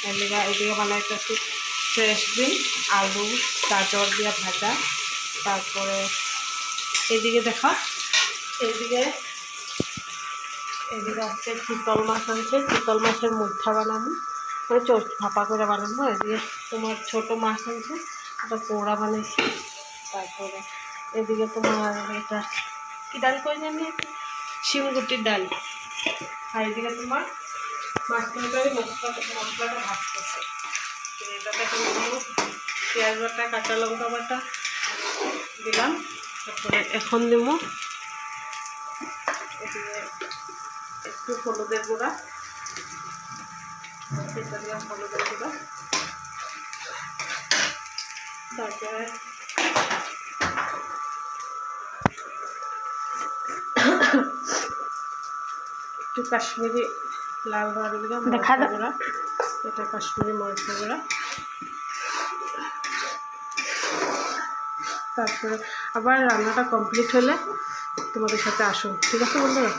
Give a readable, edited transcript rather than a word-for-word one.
এদিকে বানাইতেছি ফ্রেশ বিন, আলু, গাজর দিয়ে ভাজা। তারপরে এদিকে দেখো, এদিকে হচ্ছে চিতল মাছ আনছে, চিতল মাছের মুঠা বানাবো, মানে ভাপা করে বানাবো। এদিকে তোমার ছোটো মাছ আনছে, ওটা পোড়া বানাইছি। তারপরে এদিকে তোমার এটা কী ডাল করে জানি, শিমগুটির ডাল। আর এদিকে তোমার মাছ তরকারি মশলাটা ভাজতেছে। এটাতে এখন পেঁয়াজ বাটা, কাঁচা লঙ্কা বাটা দিলাম। তারপরে এখন দিব এদিকে একটু হলুদের গুঁড়া, সেটা দিলাম হলুদের গুঁড়া। তারপরে একটু কাশ্মীরি লাল গুঁড়া দিলাম, মরিচের গুঁড়া, এটা কাশ্মীরি মরিচের গুঁড়া। তারপরে আবার রান্নাটা কমপ্লিট হলে তোমাদের সাথে আসুন, ঠিক আছে বন্ধুরা?